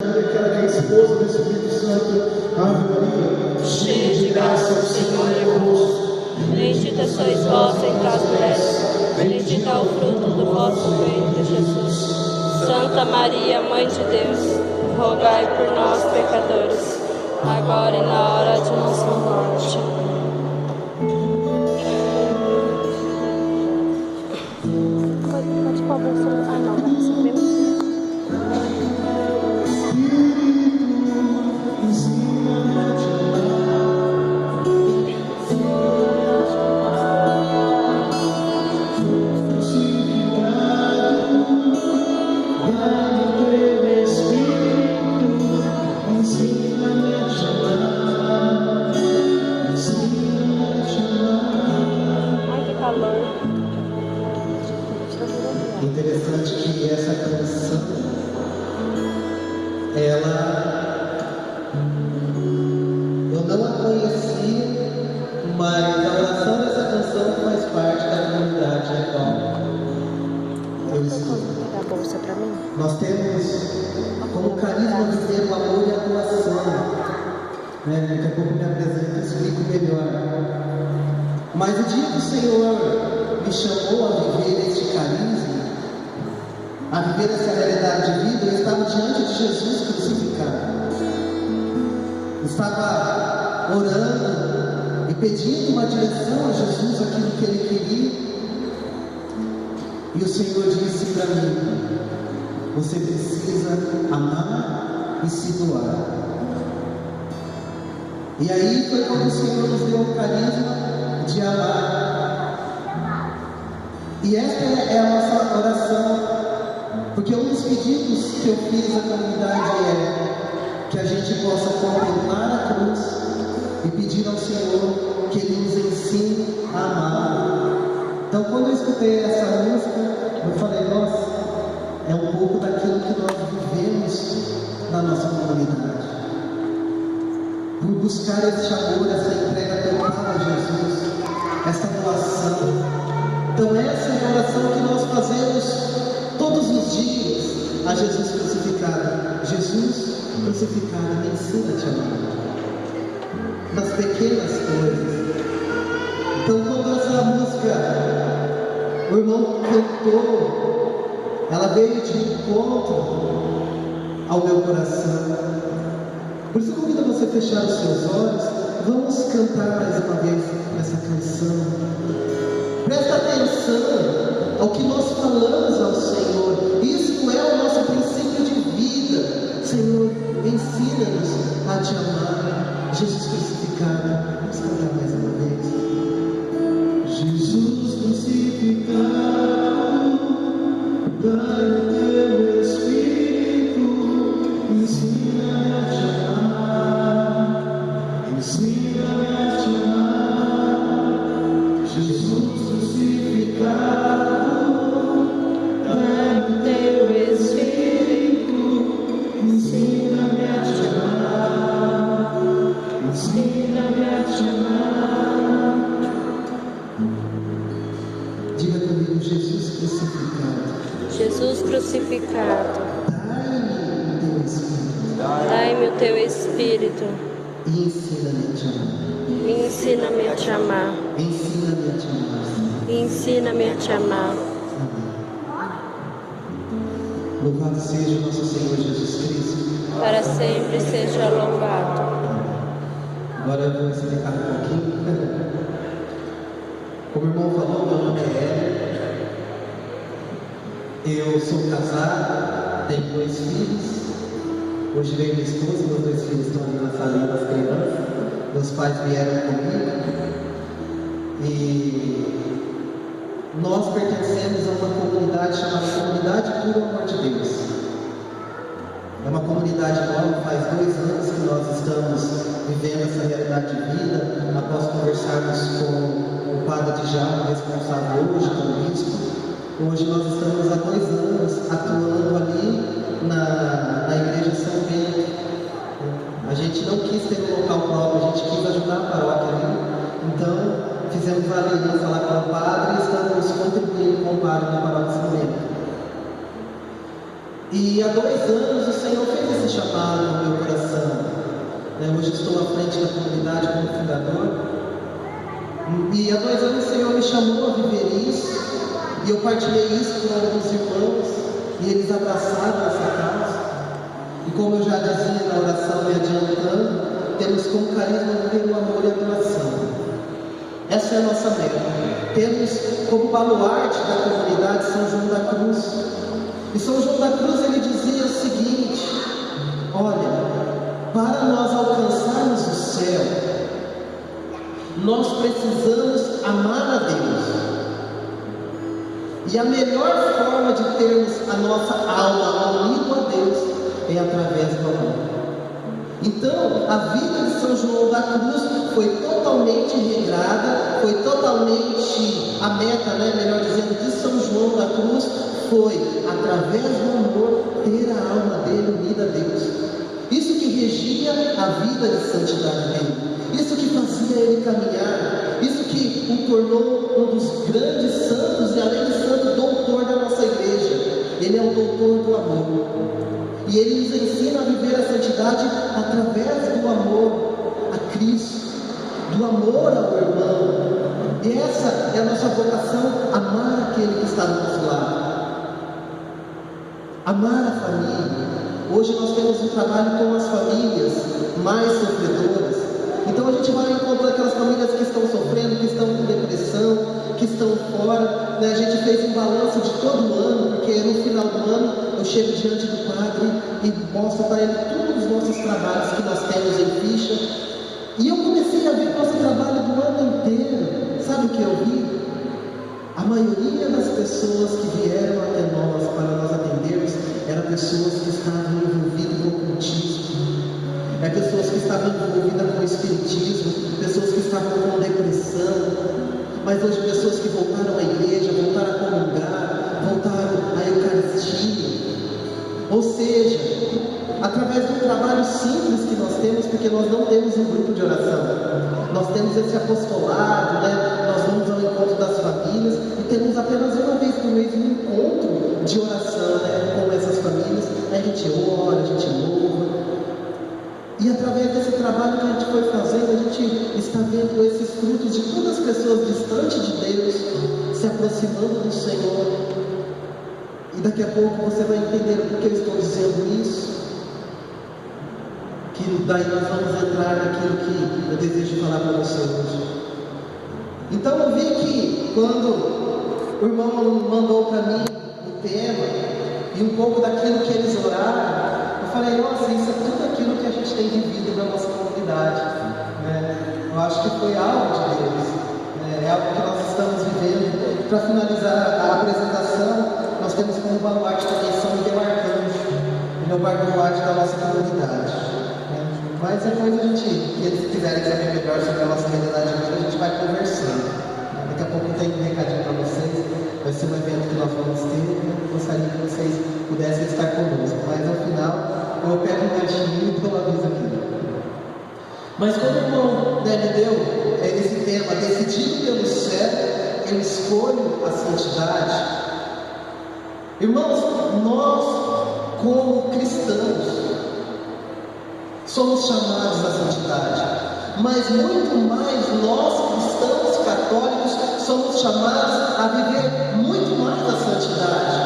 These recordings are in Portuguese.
Maria, aquela que é esposa do Espírito Santo. Ave Maria, cheia de graça, o Senhor é convosco. Bendita sois vós entre as mulheres, bendito é o fruto do vosso ventre, Jesus. Santa Maria, Mãe de Deus, rogai por nós, pecadores, agora e na hora de nossa morte. Pode pôr a bolsa. Ah, não, vai receber. Interessante que essa canção, eu não a conhecia, mas a oração dessa canção faz parte da comunidade na qual eu estudo. Nós temos como carisma viver o amor e a doação. Daqui a pouco me apresento e explico melhor. Mas o dia que o Senhor me chamou a viver este carisma, a viver essa realidade de vida, eu estava diante de Jesus crucificado. Estava orando e pedindo uma direção a Jesus, aquilo que Ele queria. E o Senhor disse para mim: você precisa amar e se doar. E aí foi quando o Senhor nos deu o carisma de amar. E esta é a nossa oração. Porque um dos pedidos que eu fiz à comunidade é que a gente possa contemplar a cruz e pedir ao Senhor que Ele nos ensine a amar. Então, quando eu escutei essa música, eu falei: nossa, é um pouco daquilo que nós vivemos na nossa comunidade. Por buscar esse amor, essa entrega total a Jesus, essa doação. Então, essa é a oração que nós fazemos todos os dias a Jesus crucificado. Jesus crucificado, me ensina a te amar nas pequenas coisas. Então, quando essa música o irmão cantou, ela veio de encontro ao meu coração. Por isso eu convido você a fechar os seus olhos. Vamos cantar mais uma vez essa canção. Presta atenção ao que nós falamos ao Senhor. Isso é o nosso princípio de vida. Senhor, ensina-nos a te amar. Jesus crucificado. Vamos cantar mais uma vez. Jesus crucificado, dai o teu Espírito, ensina-me a te amar. Ensina-me a te amar. Jesus crucificado, dai o teu Espírito, ensina-me a te amar. Ensina-me a te amar. Diga comigo: Jesus crucificado. Jesus crucificado, dai-me o teu Espírito. dai-me o teu Espírito E ensina-me a te amar. e ensina-me a te amar. Ensina-me a te amar. E ensina-me a te amar. Louvado seja o nosso Senhor Jesus Cristo. Para sempre seja louvado. Agora eu vou explicar um pouquinho. Como o irmão falou, meu nome é Hélio. Eu sou casado, tenho 2 filhos. Hoje veio minha esposa, meus 2 filhos estão ali na salinha das crianças. Meus pais vieram comigo. E nós pertencemos a uma comunidade chamada Comunidade Puro Amor de Deus. É uma comunidade nova, faz 2 anos que nós estamos vivendo essa realidade de vida. Após conversarmos com o padre Djalma, responsável hoje pelo bispo, hoje nós estamos há 2 anos atuando ali na igreja São Bento. A gente não quis ter um local próprio, a gente quis ajudar a paróquia ali. Então, fizemos a aliança lá com o padre e estamos contribuindo com o padre na paróquia São Bento. E há 2 anos o Senhor fez esse chamado hoje estou à frente da comunidade como fundador. E há 2 anos o Senhor me chamou a viver isso, e eu partilhei isso com alguns irmãos, e eles abraçaram essa causa. E como eu já dizia na oração me adiantando, temos como carisma viver o amor e a doação. Essa é a nossa meta. Temos como baluarte da comunidade São João da Cruz. E São João da Cruz ele dizia o seguinte: olha, para nós alcançarmos o céu, nós precisamos amar a Deus. E a melhor forma de termos a nossa alma unida a Deus é através do amor. Então, a vida de São João da Cruz foi totalmente regrada, foi totalmente, a meta, melhor dizendo, de São João da Cruz foi, através do amor, ter a alma dele unida a Deus. Isso que regia a vida de santidade dele, isso que fazia ele caminhar, isso que o tornou um dos grandes santos e, além de santo, doutor da nossa igreja. Ele é o doutor do amor. E ele nos ensina a viver a santidade através do amor a Cristo, do amor ao irmão. E essa é a nossa vocação: amar aquele que está do nosso lado, amar a família. Hoje nós temos um trabalho com as famílias mais sofredoras. Então a gente vai encontrar aquelas famílias que estão sofrendo, que estão com depressão, que estão fora. A gente fez um balanço de todo o ano, porque no final do ano eu chego diante do Padre e mostro para ele todos os nossos trabalhos que nós temos em ficha. E eu comecei a ver nosso trabalho do ano inteiro. Sabe o que eu vi? A maioria das pessoas que vieram até nós para nós atendermos eram pessoas que estavam envolvidas com o ocultismo, pessoas que estavam envolvidas com o espiritismo, pessoas que estavam com depressão. Mas hoje pessoas que voltaram à igreja, voltaram a comungar, voltaram à Eucaristia. Ou seja, através de um trabalho simples que nós temos, porque nós não temos um grupo de oração, nós temos esse apostolado, nós vamos ao encontro das famílias e temos apenas uma vez por mês um encontro de oração com essas famílias. A gente ora, a gente louva. E através desse trabalho que a gente foi fazendo, a gente está vendo esses frutos de todas as pessoas distantes de Deus se aproximando do Senhor. E daqui a pouco você vai entender por que eu estou dizendo isso. Que daí nós vamos entrar naquilo que eu desejo falar para você hoje. Então eu vi que quando o irmão mandou para mim o tema e um pouco daquilo que eles oraram, eu falei: nossa, isso é tudo aquilo que a gente tem vivido na nossa comunidade. Eu acho que foi algo de Deus, é algo que nós estamos vivendo. Para finalizar a apresentação, nós temos como baluarte também São Miguel Arcanjo, ele é o baluarte da nossa comunidade. Mas depois a gente, se eles quiserem saber melhor sobre a nossa realidade agora, a gente vai conversando. Daqui a pouco eu tenho um recadinho para vocês. Vai ser um evento que nós vamos ter. Gostaria que vocês pudessem estar conosco. Mas ao final, eu pego um ganchinho e dou um aviso aqui. Mas quando o irmão me deu esse tema, decidido pelo céu, eu escolho a santidade. Irmãos, nós como cristãos somos chamados à santidade, mas muito mais nós cristãos católicos somos chamados a viver muito mais a santidade.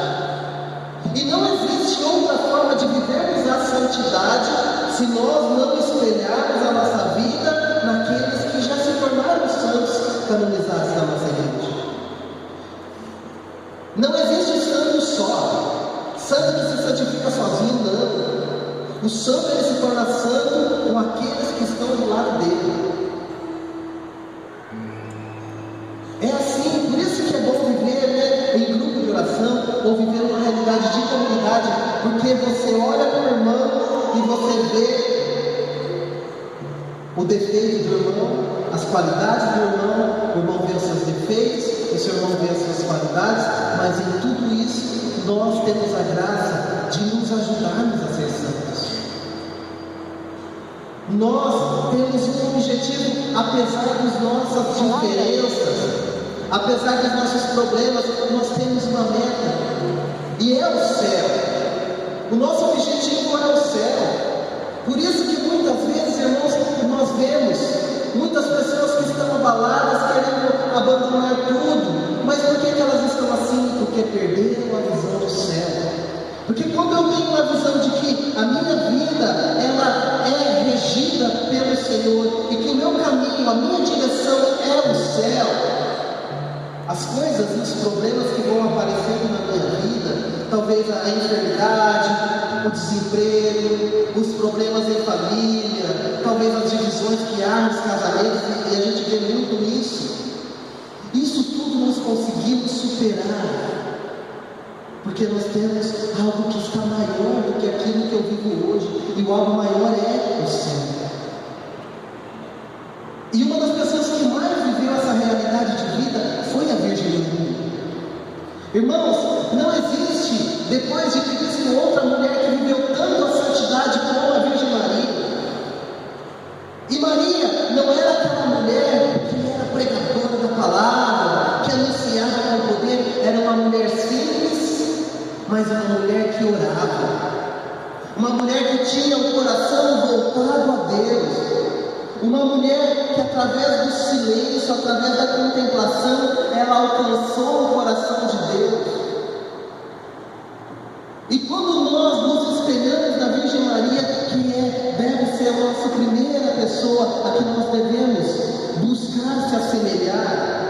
E não existe outra forma de vivermos a santidade se nós não espelharmos a nossa vida naqueles que já se tornaram santos canonizados da nossa igreja. Não existe santo só, santo que se santifica sozinho, não. O santo ele se torna santo com aqueles que estão do lado dele. É assim, por isso que é bom viver em grupo de oração, ou viver uma realidade de comunidade, porque você olha para o irmão e você vê o defeito do irmão, as qualidades do irmão, o irmão vê os seus defeitos, o seu irmão vê as suas qualidades, mas em tudo isso nós temos a graça de nos ajudarmos a ser santos. Nós temos um objetivo, apesar das nossas diferenças, apesar dos nossos problemas, nós temos uma meta, e é o céu. O nosso objetivo é o céu. Por isso que muitas vezes, irmãos, perderam a visão do céu. Porque quando eu tenho uma visão de que a minha vida, ela é regida pelo Senhor, e que o meu caminho, a minha direção é o céu, as coisas e os problemas que vão aparecendo na minha vida, talvez a enfermidade, o desemprego, os problemas em família, talvez as divisões que há nos casamentos, e a gente vê muito isso tudo nós conseguimos superar, porque nós temos algo que está maior do que aquilo que eu vivo hoje, e o algo maior é o céu. E uma das pessoas que mais viveu essa realidade de vida foi a Virgem Maria. Irmãos, não existe, depois de Cristo, outra mulher que viveu tanto a santidade como a Virgem Maria. E Maria não era aquela mulher que era pregadora da palavra, que anunciava com poder, era uma mulher simples, mas uma mulher que orava, uma mulher que tinha o coração voltado a Deus, uma mulher que através do silêncio, através da contemplação, ela alcançou o coração de Deus. E quando nós nos espelhamos na Virgem Maria, que deve ser a nossa primeira pessoa a que nós devemos buscar se assemelhar,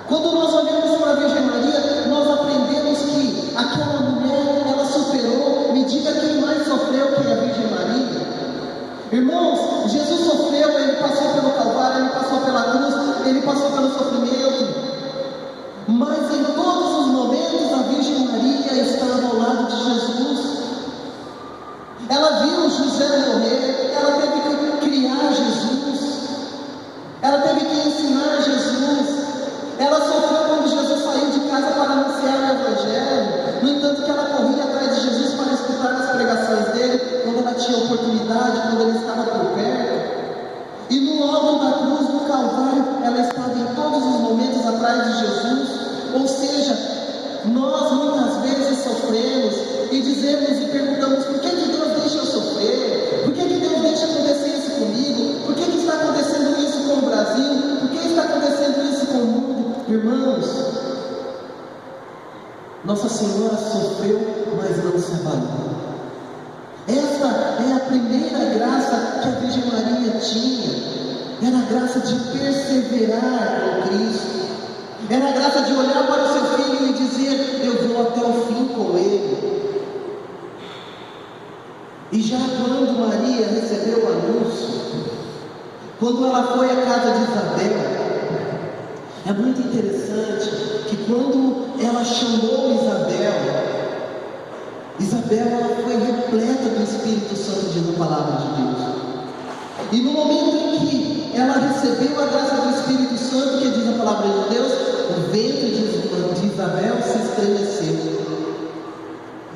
quando nós olhamos para a Virgem Maria, nós aprendemos que aquela mulher, ela superou. Me diga quem mais sofreu que a Virgem Maria. Irmãos, Jesus sofreu, ele passou pelo Calvário, ele passou pela cruz, ele passou pelo sofrimento, mas em todos os momentos a Virgem Maria estava ao lado de Jesus. Ela viu José morrer, ela teve que criar Jesus, ela teve que ensinar Jesus, ela sofreu quando Jesus saiu de casa para anunciar o Evangelho. No entanto, que ela corria atrás de Jesus para escutar as pregações dele, quando ela tinha oportunidade, quando ele estava por perto. E no alto da cruz, no Calvário, ela estava em todos os momentos atrás de Jesus. Ou seja, nós muitas vezes sofremos e dizemos e perguntamos: por que Deus deixa eu sofrer? Por que Deus deixa acontecer isso comigo? Por que está acontecendo isso com o Brasil? Por que está acontecendo isso com o mundo? Irmãos, Nossa Senhora sofreu, mas não se abalou. Essa é a primeira graça que a Virgem Maria tinha. Era a graça de perseverar com Cristo. Era a graça de olhar para o seu filho e dizer: eu vou até o fim com ele. E já quando Maria recebeu o anúncio, quando ela foi à casa de Isabel, é muito interessante que quando ela chamou Isabel ela foi repleta do Espírito Santo, diz a palavra de Deus. E no momento em que ela recebeu a graça do Espírito Santo, que diz a palavra de Deus, o ventre de Isabel se estremeceu.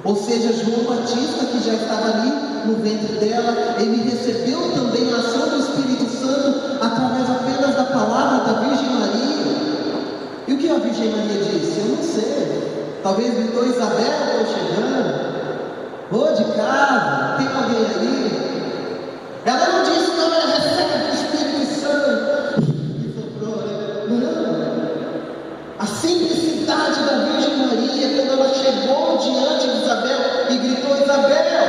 Ou seja, João Batista, que já estava ali no ventre dela, ele recebeu também a ação do Espírito Santo através apenas da palavra da Virgem Maria. E o que a Virgem Maria disse? Eu não sei. Talvez gritou: Isabel, estou chegando. Vou de casa, tem alguém aí? Ela não disse: não, ela recebe o Espírito Santo. Não. A simplicidade da Virgem Maria, quando ela chegou diante de Isabel e gritou: Isabel,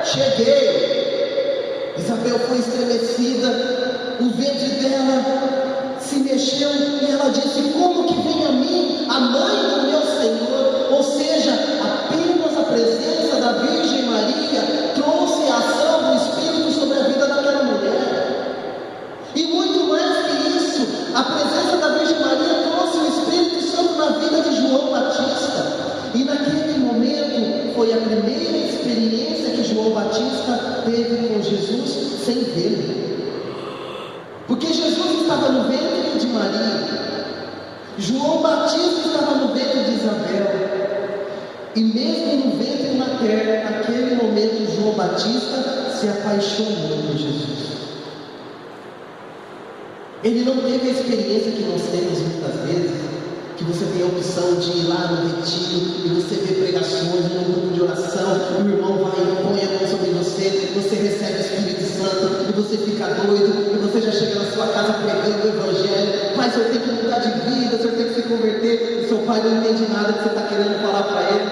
cheguei. Isabel foi estremecida, o ventre dela se mexeu e ela disse: como que vem a mim a mãe do meu Senhor? Ou seja, apenas a presença da Virgem Maria trouxe a ação do Espírito sobre a vida daquela mulher. E muito mais que isso, a presença da Virgem Maria trouxe o Espírito Santo na vida de João Batista. E naquele momento foi a primeira experiência que João Batista teve com Jesus sem vê-lo. Porque Jesus estava no ventre de Maria, João Batista estava no ventre de Isabel. E mesmo no ventre materno, naquele momento, João Batista se apaixonou por Jesus. Ele não teve a experiência que nós temos muitas vezes, que você tem a opção de ir lá no retiro e você vê pregações no grupo de oração, o irmão vai e põe a mão sobre você, você recebe o Espírito Santo e você você fica doido, e você já chega na sua casa pregando o Evangelho. Pai, o senhor tem que mudar de vida, o senhor tem que se converter. E seu pai não entende nada que você está querendo falar para ele.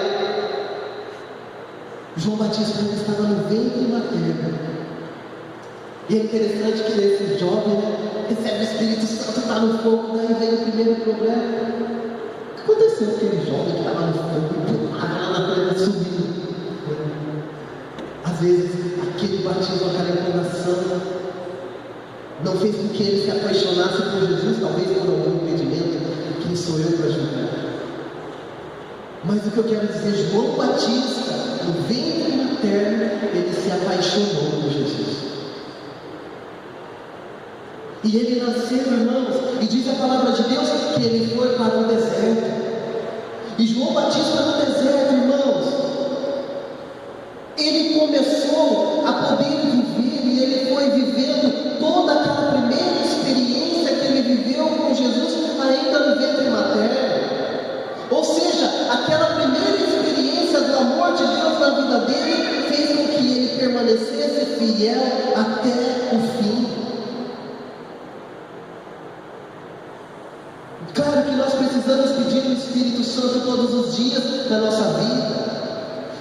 João Batista ainda estava no ventre materno. E é interessante que esse jovem, né, recebe o Espírito Santo, está no fogo. Daí vem o primeiro problema. O que aconteceu com aquele jovem que estava no fogo e queimado lá na plena subida? Às vezes, aquele batismo, aquela empolgação, não fez com que ele se apaixonasse por Jesus, talvez por algum impedimento. Quem sou eu para julgar? Mas o que eu quero dizer, João Batista, no ventre materno, ele se apaixonou por Jesus. E ele nasceu, irmãos, e diz a palavra de Deus que ele foi para o deserto. E João Batista no deserto, irmãos, ele começou a poder viver, e ele foi vivendo toda aquela primeira experiência que ele viveu com Jesus ainda no ventre materno. Ou seja, aquela primeira experiência do amor de Deus na vida dele fez com que ele permanecesse fiel até o fim. Claro que nós precisamos pedir o Espírito Santo todos os dias na nossa vida.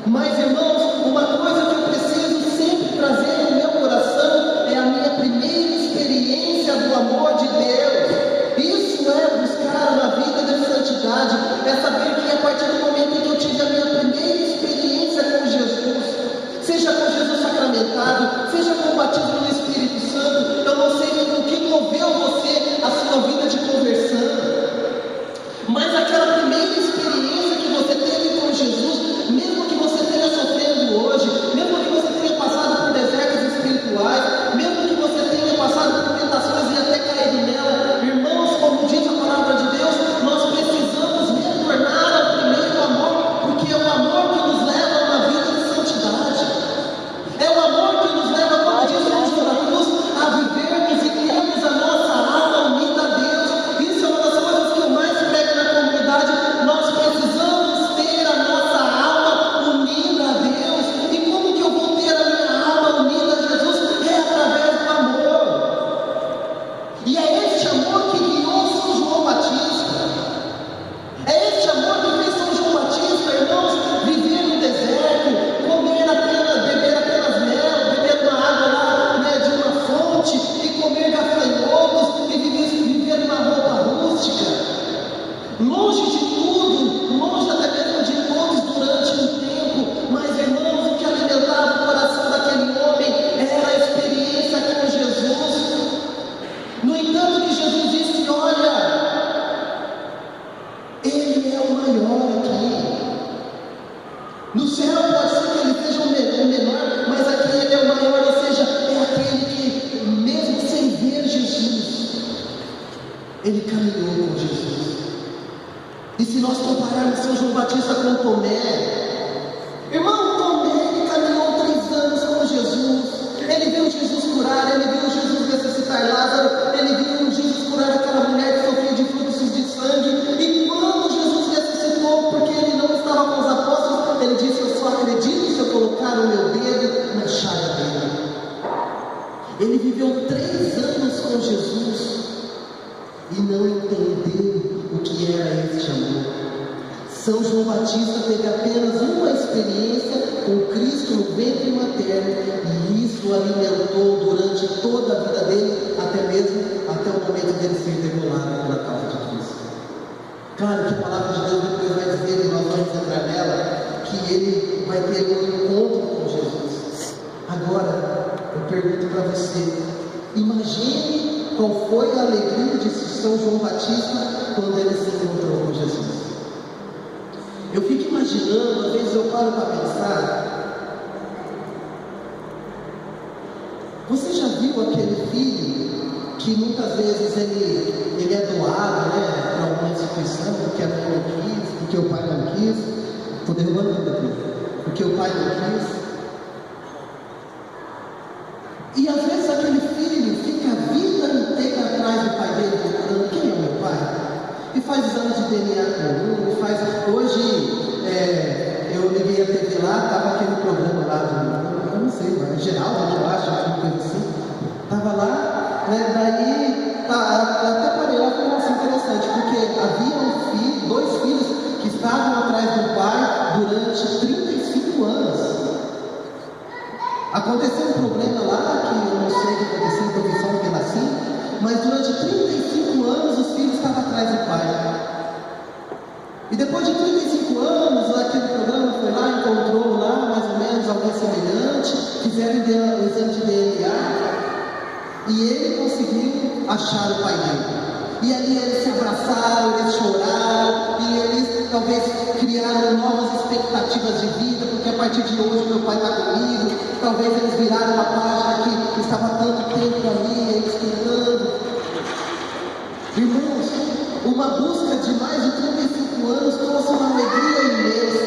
Mas, irmãos, uma coisa que eu preciso sempre trazer no meu coração é a minha primeira experiência do amor de Deus. Isso é buscar uma vida de santidade, é saber que a partir do momento em que eu tive a minha primeira experiência com Jesus, seja com Jesus sacramentado, seja com o batismo no Espírito Santo, eu não sei o que moveu você a sua vida de conversão, mas aquela primeira experiência que você teve com Jesus, mesmo que você esteja sofrendo hoje, mesmo que você tenha passado por desertos espirituais, mesmo que você tenha passado por tentações e até caído nela, irmãos, como diz a palavra de Deus, nós precisamos retornar ao primeiro amor, porque é o amor que nos leva a uma vida de santidade, é o amor que nos leva, como diz São João da Cruz, a vivermos e criarmos a nossa alma unida a Deus. Isso é uma das coisas que eu mais prego na comunidade. Nós precisamos ter a nossa alma unida a Deus. E como que eu vou ter a minha alma unida a Jesus? É através do amor. E é este amor que guiou São João Batista. É este amor que fez São João Batista, irmãos, viver no deserto, beber apenas mel, beber uma água lá, né, de uma fonte, e comer gafanhotos, e viver numa roupa rústica, longe de tudo, longe até mesmo de todos durante um tempo. Mas, irmãos, o que alimentava o coração daquele homem era a experiência com Jesus. No entanto, que Jesus disse: olha, ele é o maior aqui. No céu pode ser que ele seja o menor, mas aqui ele é o maior, ou seja, é aquele que, mesmo sem ver Jesus, ele caminhou com Jesus. E se nós compararmos São João Batista com Tomé, irmão, Tomé, ele caminhou 3 anos com Jesus, ele viu Jesus curar, ele viu Jesus ressuscitar Lázaro, ele viu Jesus curar aquela mulher que sofria de fluxos de sangue, e quando Jesus ressuscitou, porque ele não estava com os apóstolos, ele disse: eu só acredito se eu colocar o meu dedo na chaga dele. Ele viveu 3 anos com Jesus e não entendeu o que era este amor. São João Batista teve apenas uma experiência com Cristo no ventre materno, e isso alimentou durante toda a vida dele, até o momento dele ser degolado pela causa de Cristo. Claro que a palavra de Deus depois vai dizer, e nós vamos entrar nela, que ele vai ter um encontro com Jesus. Agora, eu pergunto para você, imagine qual foi a alegria de São João Batista quando ele se encontrou com Jesus. Eu fico imaginando, às vezes eu paro para pensar, você já viu aquele filho que muitas vezes ele é doado, né, para alguma instituição, porque a mãe não quis, porque o pai não quis, estou derrubando tudo aqui, porque o pai não quis, e às vezes aquele filho fica a vida inteira atrás do pai dele, procurando quem é o meu pai, e faz exame de DNA comum, hoje eu liguei a TV lá, estava aquele programa lá eu não sei, mas em geral, eu acho, alguma coisa assim, tá Daí, até parei, foi um negócio interessante, porque havia dois filhos que estavam atrás do pai durante 35 anos. Aconteceu um problema lá, que eu não sei o que aconteceu, em profissão que eu nasci, mas durante 35 anos os filhos estavam atrás do pai. E depois de 35 anos, aquele programa foi lá, encontrou lá mais ou menos alguém semelhante, fizeram o exame de DNA, e ele conseguiu achar o pai dele. E ali eles se abraçaram, eles choraram, e eles talvez criaram novas expectativas de vida, porque a partir de hoje meu pai está comigo. Talvez eles viraram a página que estava há tanto tempo ali, eles tentando. Irmãos, uma busca de mais de 35 anos trouxe uma alegria imensa.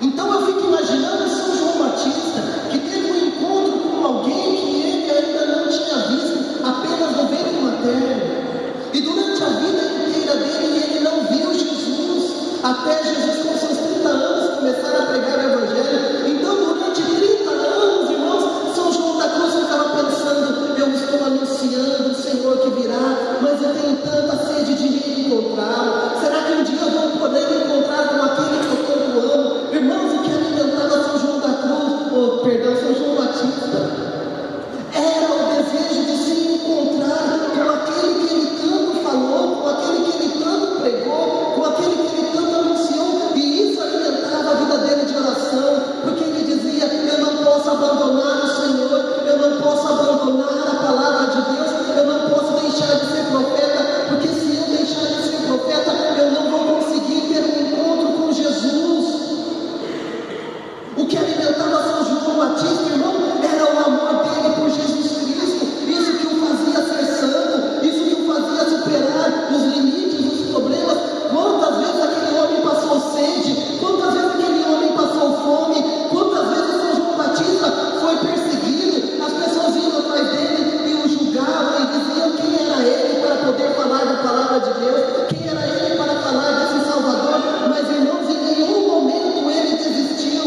Então eu fico imaginando São João Batista, que teve um encontro com alguém que ele ainda não tinha visto, apenas no ventre materno. E durante a vida inteira dele, ele não viu Jesus, até Jesus com seus 30 anos começar a pregar o Evangelho. Então durante 30 anos, irmãos, São João da Cruz ficava pensando: eu estou anunciando o Senhor que virá, mas eu tenho tanta sede de me encontrá-lo. Será que um dia eu vou poder me encontrar com aquele que eu tanto amo? Irmãos, o que alimentava São João da Cruz, São João Batista, era o desejo de se encontrar com aquele que ele tanto falou, com aquele que ele tanto pregou, com aquele que ele tanto anunciou, e isso alimentava a vida dele de oração, porque ele dizia: eu não posso abandonar o Senhor, eu não posso abandonar a palavra de Deus, eu não posso deixar de ser profeta, porque se eu deixar de ser profeta, eu não vou conseguir ter um encontro com Jesus. O que alimentava São João Batista, irmão, era o amor dele por Jesus Cristo. Isso que o fazia ser santo, isso que o fazia superar os limites, os problemas. Quantas vezes aquele homem passou sede, quantas vezes aquele homem passou fome, quantas vezes São João Batista foi perseguido, as pessoas iam atrás dele e o julgavam e diziam quem era ele para poder falar da palavra de Deus, quem era ele para falar desse Salvador. Mas, irmãos, em nenhum momento ele desistiu,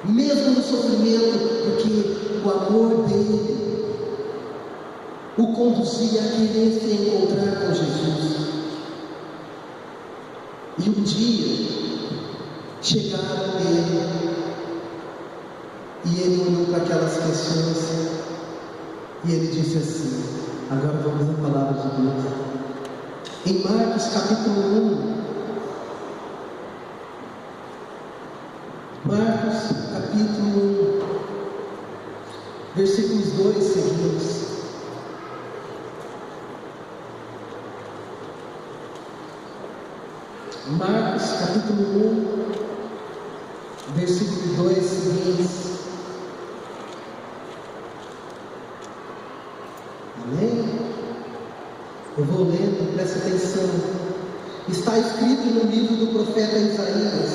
mesmo no sofrimento, porque o amor dele o conduzia a querer se encontrar com Jesus. E um dia chegaram nele e ele olhou para aquelas pessoas e ele disse assim: agora vamos à palavra de Deus. Em Marcos capítulo 1, Marcos capítulo 1, versículos 2 seguintes. Marcos capítulo 1, versículos 2 seguintes. Amém? Eu vou lendo, presta atenção. Está escrito no livro do profeta Isaías: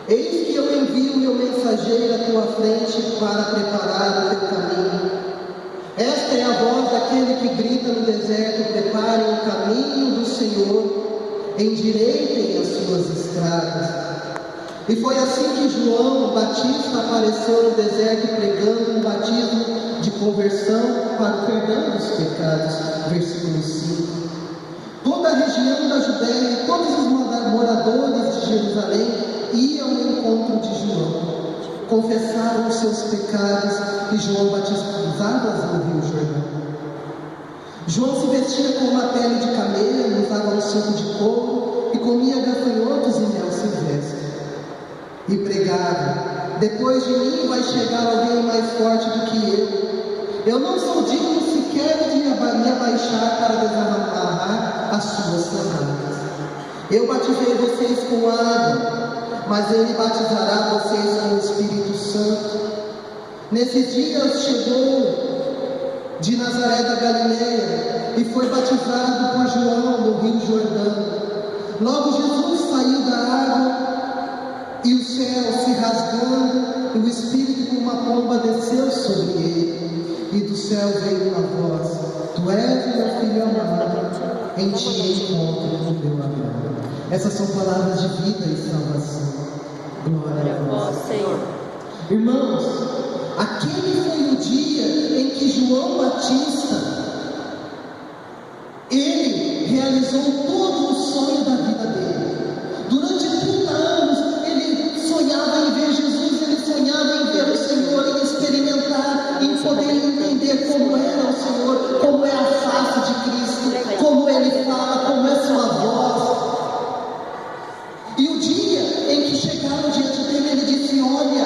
eis que eu envio meu mensageiro à tua frente para preparar o teu caminho. Esta é a voz daquele que grita no deserto: preparem o caminho do Senhor, endireitem as suas estradas. E foi assim que João Batista apareceu no deserto pregando um batismo de conversão para o perdão dos pecados. Versículo 5. Toda a região da Judéia e todos os moradores de Jerusalém iam ao encontro de João, confessaram os seus pecados e João batizava-os no Rio Jordão. João se vestia com uma pele de camelo, usava um cinto de couro e comia gafanhotos e mel silvestre. E pregava: depois de mim vai chegar alguém mais forte do que eu não sou digno sequer de me abaixar para desamarrar as suas sandálias. Eu batizei vocês com água, mas ele batizará vocês com o Espírito Santo. Nesses dias chegou de Nazaré da Galileia e foi batizado por João no Rio Jordão. Logo Jesus saiu da água e o céu se rasgando, e o Espírito com uma pomba desceu sobre ele. E do céu veio uma voz: tu és o meu filho amado, em ti encontro o meu amor. Essas são palavras de vida e salvação. Glória a vós, Senhor. Irmãos, aquele foi o dia em que João Batista, ele realizou todo o sonho da vida dele. Durante 30 anos, ele sonhava em ver Jesus, ele sonhava em ver o Senhor, em experimentar, em poder entender como era o Senhor, como é a face de Cristo, como ele fala, como é sua voz. E o dia em que chegaram diante dele, ele disse: olha,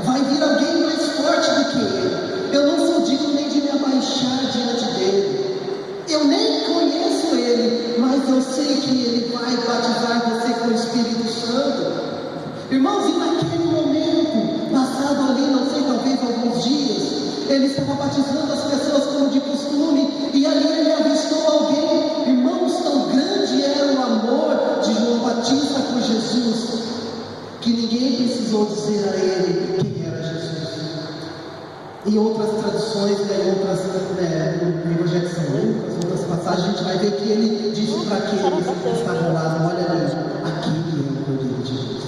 vai vir alguém mais forte do que ele. Eu não sou digno nem de me abaixar diante dele. Eu nem conheço ele, mas eu sei que ele vai batizar você com o Espírito Santo. Irmãos, e naquele momento, passado ali, não sei, talvez alguns dias, ele estava batizando as pessoas como de costume, e ali ele avistou alguém. Irmãos, tão grande era o amor de João Batista por Jesus, que ninguém precisou dizer a ele quem era Jesus. Em outras traduções, no Evangelho de São Lucas, outras passagens, a gente vai ver que ele disse para aqueles que estavam lá: olha ali, aquele é o Cordeiro de Deus.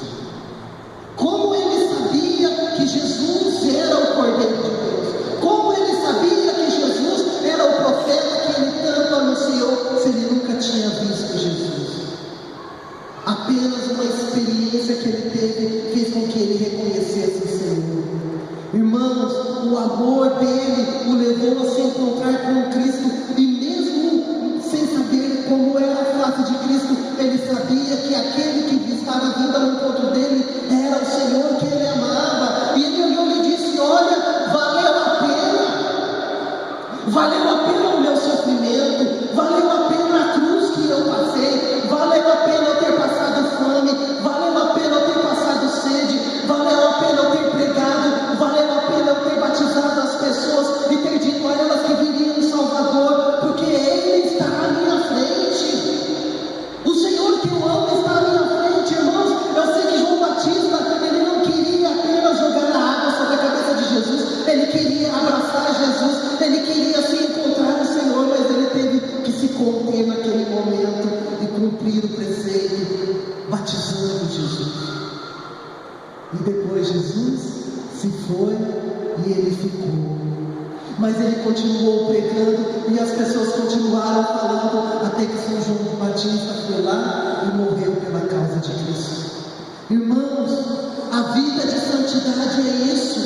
Como ele sabia que Jesus era o Cordeiro de Deus? Como ele sabia que Jesus era o profeta que ele tanto anunciou, se ele nunca tinha visto Jesus? Apenas uma experiência que ele teve fez com que ele reconhecesse o Senhor. Irmãos, o amor dele o levou a se encontrar com Cristo, e mesmo sem saber como era a face de Cristo, ele sabia que aquele que estava vindo ao encontro dele era o Senhor que ele amava. E ele olhou e disse: olha, valeu a pena o meu sofrimento, valeu a pena a cruz que eu passei, valeu a pena eu ter passado fome, valeu a pena eu ter passado sede, valeu a pena eu ter pregado, valeu a pena eu ter batizado as pessoas e ter dito a elas que viriam um Salvador, porque Ele está à minha frente. O Senhor que eu amo está à minha frente. Irmãos, eu sei que João Batista, ele não queria apenas jogar a água sobre a cabeça de Jesus, ele queria abraçar Jesus, ele queria se encontrar no Senhor, mas ele teve que se conter naquele momento e cumprir o preceito, batizando Jesus. E depois Jesus se foi e ele ficou. Mas ele continuou pregando e as pessoas continuaram falando, até que São João Batista foi lá e morreu pela causa de Cristo. Irmãos, a vida de santidade é isso.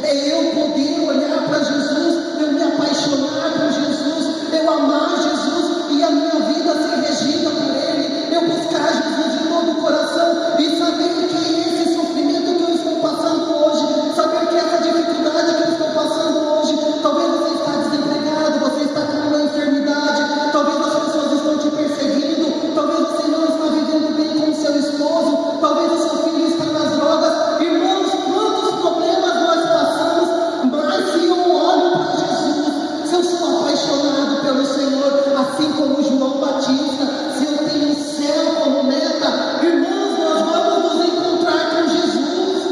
É eu poder olhar para Jesus, eu me apaixonar por Jesus, eu amar Jesus e a minha vida ser regida por Ele, eu buscar Jesus de todo o coração e saber que esse sofrimento que eu estou passando hoje, saber que essa dificuldade que eu estou passando hoje, talvez você está desempregado, você está com uma enfermidade, talvez as pessoas estão te perseguindo, talvez você não está vivendo bem com o seu esposo, talvez o seu filho está nas drogas. Irmãos, quantos problemas nós passamos, mas se eu olho para Jesus, se eu sou apaixonado pelo Senhor, assim como João Batista, se eu tenho o céu como meta, irmãos, nós vamos nos encontrar com Jesus,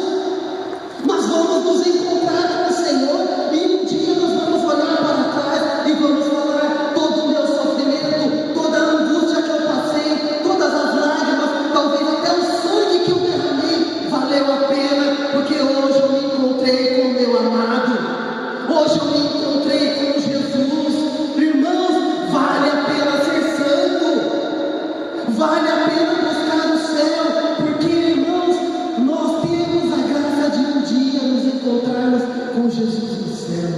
nós vamos nos encontrar com o Senhor, e um dia nós vamos olhar para trás e vamos falar: todo o meu sofrimento, toda a angústia que eu passei, todas as lágrimas, talvez até o sangue que eu derramei, valeu a pena, porque hoje eu me encontrei com o meu amado, hoje eu me encontrei com Jesus. Irmãos, vale a pena ser santo, vale a pena buscar o céu, porque, irmãos, nós temos a graça de um dia nos encontrarmos com Jesus no céu.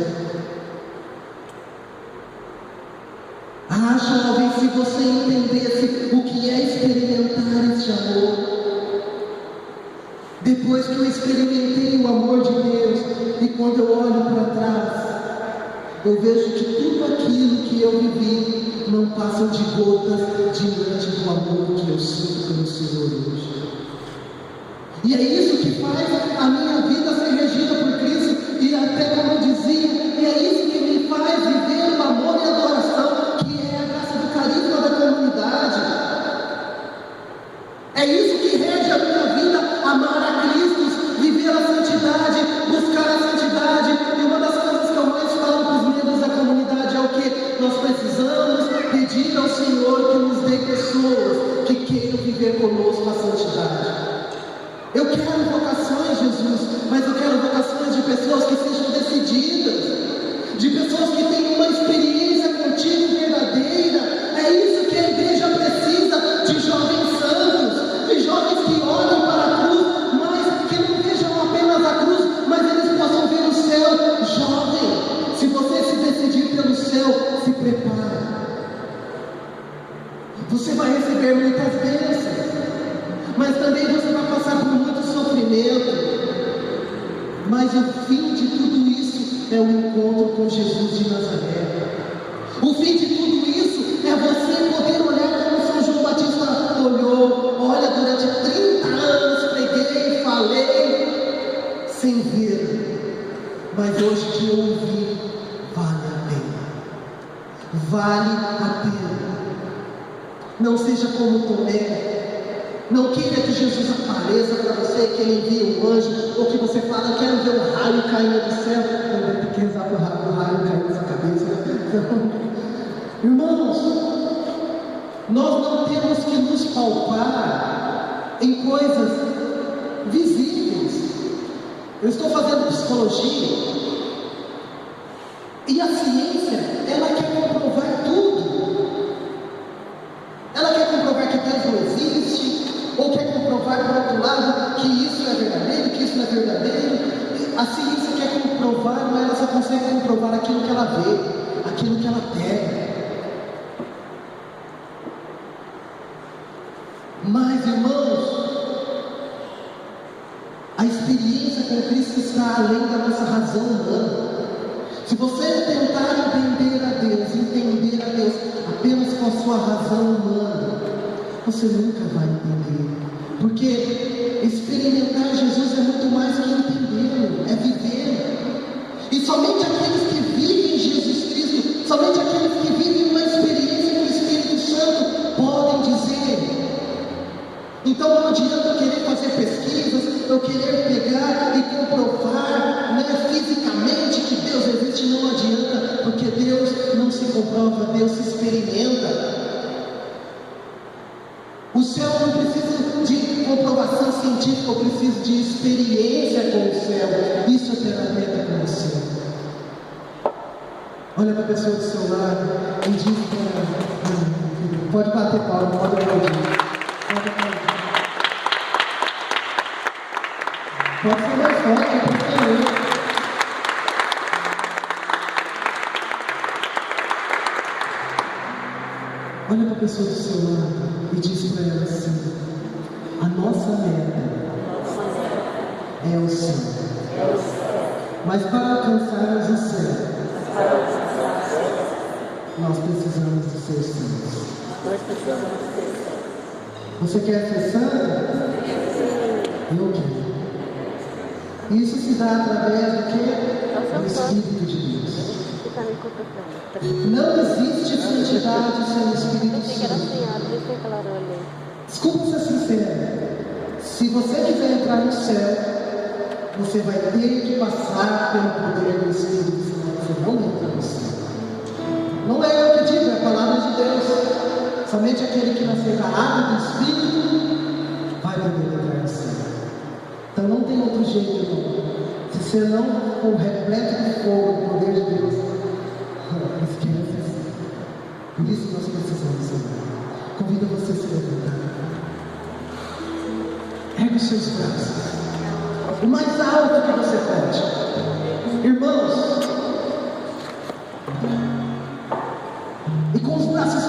Ah, jovem, se você entendesse o que é experimentar esse amor, depois que eu experimentei o amor de Deus, e quando eu olho para trás, eu vejo que tudo aquilo que eu vivi não passa de gotas diante do amor que eu sinto pelo Senhor hoje. E é isso que faz a minha vida ser regida por Cristo, e até como eu dizia, e é isso que me faz viver o amor e a adoração, que é a graça do carisma da comunidade. É isso que rege a minha vida: amar a Cristo, viver a santidade, buscar a santidade. E uma das coisas que eu mais falo para os membros da comunidade é o que nós precisamos pedir ao Senhor que nos dê pessoas que queiram viver conosco a santidade. Eu quero vocações, Jesus, mas eu quero Mas o fim de tudo isso é o encontro com Jesus de Nazaré. O fim de tudo isso é você poder olhar como São João Batista olhou. Olha, durante 30 anos preguei, falei, sem ver. Mas hoje que eu ouvi, vale a pena. Vale a pena. Não seja como Tomé. Não queira que Jesus apareça para você, que Ele envie um anjo, ou que você fala, eu quero ver um raio caindo do céu. Também tem que rezar para o raio cair na sua cabeça. Irmãos, nós não temos que nos palpar em coisas visíveis. Eu estou fazendo psicologia, e a ciência, ela quer comprovar tudo. Ela quer comprovar que Deus não existe, ou quer comprovar, por outro lado, que isso é verdadeiro, que isso não é verdadeiro. A ciência quer comprovar, mas ela só consegue comprovar aquilo que ela vê, aquilo que ela pega. Mas, irmãos, a experiência com Cristo está além da nossa razão humana. Se você tentar entender a Deus apenas com a sua razão humana, você nunca vai entender. Porque experimentar Jesus é muito mais que entendê-lo, é viver. E somente aqueles que vivem Jesus Cristo, somente aqueles que vivem uma experiência com o Espírito Santo podem dizer. Então não adianta eu querer fazer pesquisas, eu querer pegar e comprovar, fisicamente que Deus existe. Não adianta, porque Deus não se comprova, Deus se experimenta. O céu não precisa de comprovação científica, eu preciso de experiência com o céu. Isso é terapia com o céu. Olha para a pessoa do seu lado e diz para ela, pode bater palma, pode aplaudir. Pode ser mais forte, por favor. Olha para a pessoa do seu lado e diz para ela assim: a nossa meta é o céu. Mas para alcançarmos o céu, nós precisamos de ser santos. Você quer ser santo? Eu quero. Isso se dá através do que? Do Espírito de Deus. Não existe santidade sem o Espírito Santo. Desculpa ser sincero. Se você quiser entrar no céu, você vai ter que passar pelo poder do Espírito Santo. Você não entra no céu. Não é eu que digo, é a palavra de Deus. Somente aquele que nascer da água do Espírito vai poder entrar no céu. Então não tem outro jeito, irmão. Se você não for repleto de fogo, do poder de Deus, esquece. Por isso nós precisamos orar. Convido você a se levantar. Ergue os seus braços o mais alto que você pode. Irmãos, e com os braços